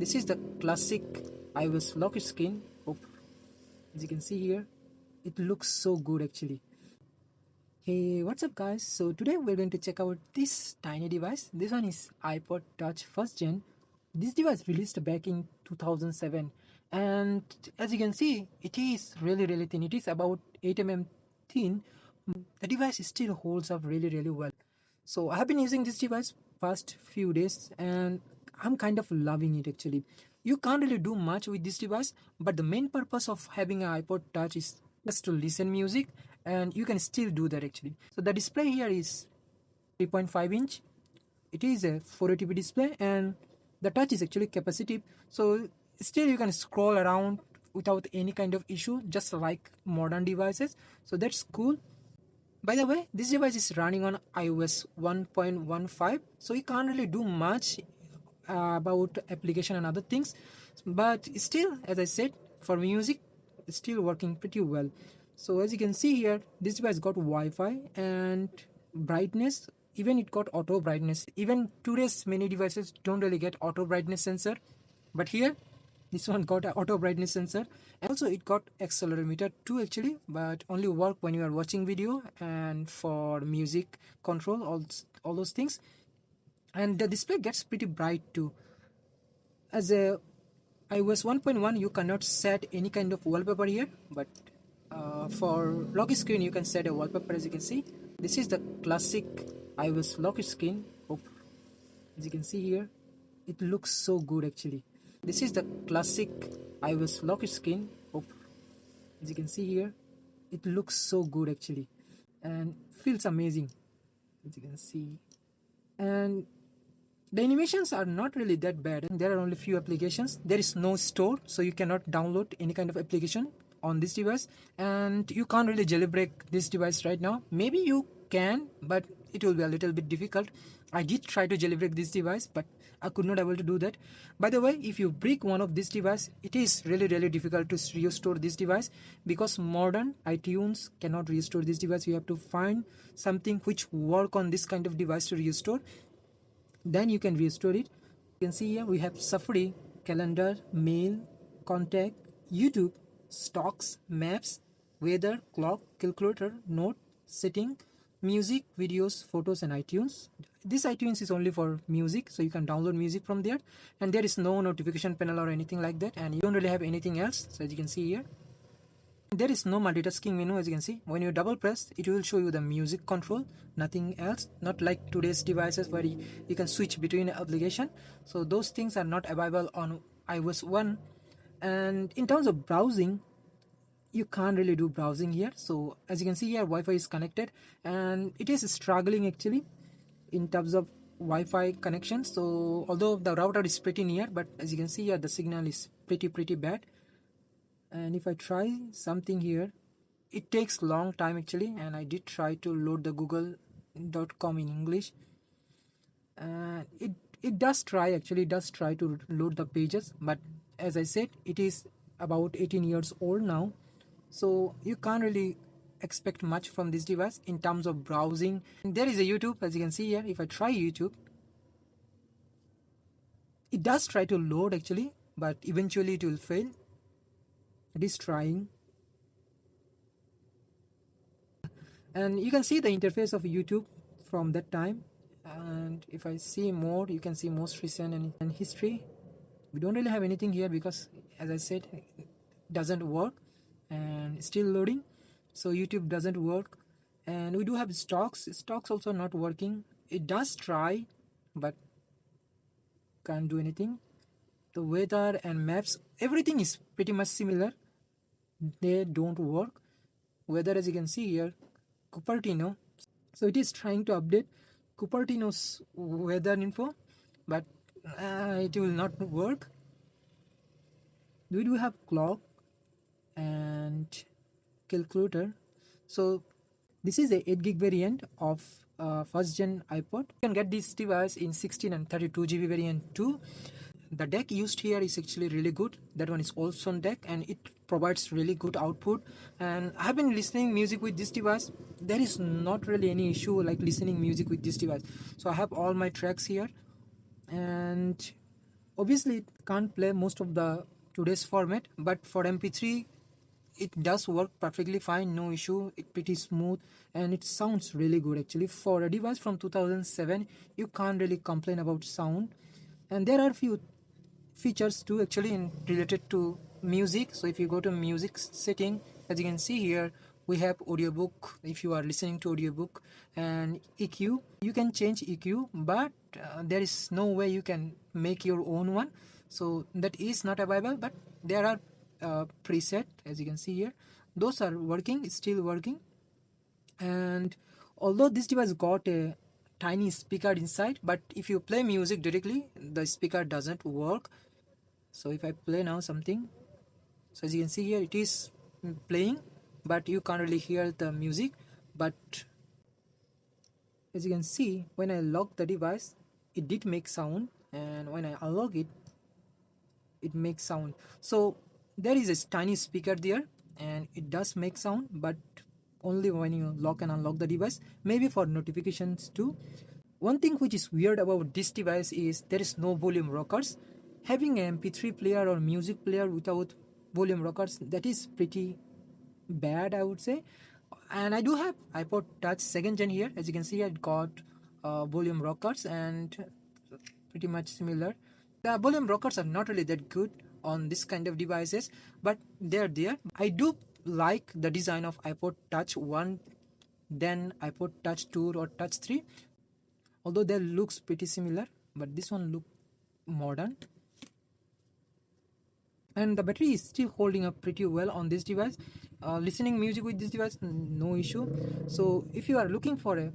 This is the classic iOS lock screen. As you can see here, it looks so good actually. Hey, what's up guys? So today we're going to check out this tiny device. This one is iPod Touch first gen. This device released back in 2007, and as you can see, it is really thin. It is about 8 mm thin. The device still holds up really well. So I have been using this device past few days and I'm kind of loving it actually. You can't really do much with this device, but the main purpose of having an iPod Touch is just to listen music, and you can still do that actually. So the display here is 3.5 inch. It is a 480p display and the touch is actually capacitive, so still you can scroll around without any kind of issue, just like modern devices. So that's cool. By the way, this device is running on iOS 1.15, so you can't really do much about application and other things, but still, as I said, for music it's still working pretty well. So as you can see here, this device got Wi-Fi and brightness. Even it got auto brightness. Even today's many devices don't really get auto brightness sensor, but here this one got an auto brightness sensor, and also it got accelerometer too actually, but only work when you are watching video and for music control, all those things. And the display gets pretty bright too. As a iOS 1.1, you cannot set any kind of wallpaper here, but for lock screen you can set a wallpaper. As you can see, this is the classic iOS lock screen. As you can see here, it looks so good actually. This is the classic iOS lock screen. As you can see here, it looks so good actually and feels amazing, as you can see. And the animations are not really that bad. There are only few applications. There is no store, so you cannot download any kind of application on this device, and you can't really jailbreak this device right now. Maybe you can, but it will be a little bit difficult. I did try to jailbreak this device, but I could not able to do that. By the way, if you break one of this device, it is really difficult to restore this device, because modern iTunes cannot restore this device. You have to find something which work on this kind of device to restore, then you can restore it. You can see here we have Safari, calendar, mail, contact, YouTube, stocks, maps, weather, clock, calculator, note, setting, music, videos, photos, and iTunes. This iTunes is only for music, so you can download music from there, and there is no notification panel or anything like that, and you don't really have anything else. So as you can see here, there is no multitasking menu. As you can see, when you double press, it will show you the music control, nothing else. Not like today's devices where you can switch between application. So those things are not available on iOS 1. And in terms of browsing, you can't really do browsing here. So as you can see here, Wi-Fi is connected and it is struggling actually in terms of Wi-Fi connection. So although the router is pretty near, but as you can see here, the signal is pretty bad. And if I try something here, it takes long time actually, and I did try to load the google.com in English, and it does try to load the pages, but as I said, it is about 18 years old now, so you can't really expect much from this device in terms of browsing. And there is a YouTube, as you can see here. If I try YouTube, it does try to load actually, but eventually it will fail. It is trying, and you can see the interface of YouTube from that time. And if I see more, you can see most recent and history. We don't really have anything here because, as I said, it doesn't work and it's still loading, so YouTube doesn't work. And we do have stocks also not working. It does try, but can't do anything. The weather and maps, everything is pretty much similar. They don't work. Weather, as you can see here, Cupertino, so it is trying to update Cupertino's weather info, but it will not work. We do have clock and calculator. So this is a 8 GB variant of first gen iPod. You can get this device in 16 and 32 GB variant too. The deck used here is actually really good. That one is Olson deck, and it provides really good output. And I have been listening music with this device. There is not really any issue like listening music with this device. So I have all my tracks here, and Obviously it can't play most of the today's format, but for MP3 it does work perfectly fine, no issue. It's pretty smooth and it sounds really good actually. For a device from 2007, you can't really complain about sound. And there are few features too actually in related to music. So if you go to music setting, as you can see here, we have audiobook. If you are listening to audiobook, and EQ, you can change EQ, but there is no way you can make your own one, so that is not available. But there are preset, as you can see here, those are working, still working. And although this device got a tiny speaker inside, but if you play music directly, the speaker doesn't work. So if I play now something, so as you can see here, it is playing, but you can't really hear the music. But as you can see, when I lock the device, it did make sound, and when I unlock it, it makes sound. So there is a tiny speaker there, and it does make sound, but only when you lock and unlock the device, maybe for notifications too. One thing which is weird about this device is there is no volume rockers. Having an MP3 player or music player without volume rockers, that is pretty bad, I would say. And I do have iPod Touch 2nd gen here. As you can see, it got volume rockers and pretty much similar. The volume rockers are not really that good on this kind of devices, but they're there. I do like the design of iPod Touch 1 than iPod Touch 2 or Touch 3, although they looks pretty similar, but this one look modern. And the battery is still holding up pretty well on this device. Listening music with this device, no issue. So if you are looking for a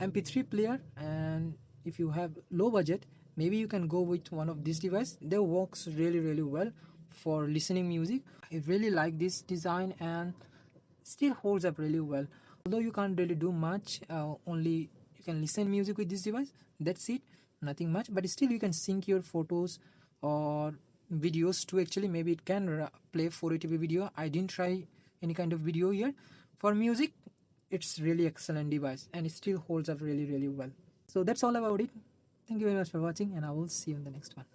MP3 player and if you have low budget, maybe you can go with one of these devices. They works really well for listening music. I really like this design and still holds up really well. Although you can't really do much, only you can listen music with this device, that's it, nothing much. But still you can sync your photos or videos too. Actually, maybe it can play 480p video. I didn't try any kind of video here. For music, it's really excellent device and it still holds up really well. So that's all about it. Thank you very much for watching, and I will see you in the next one.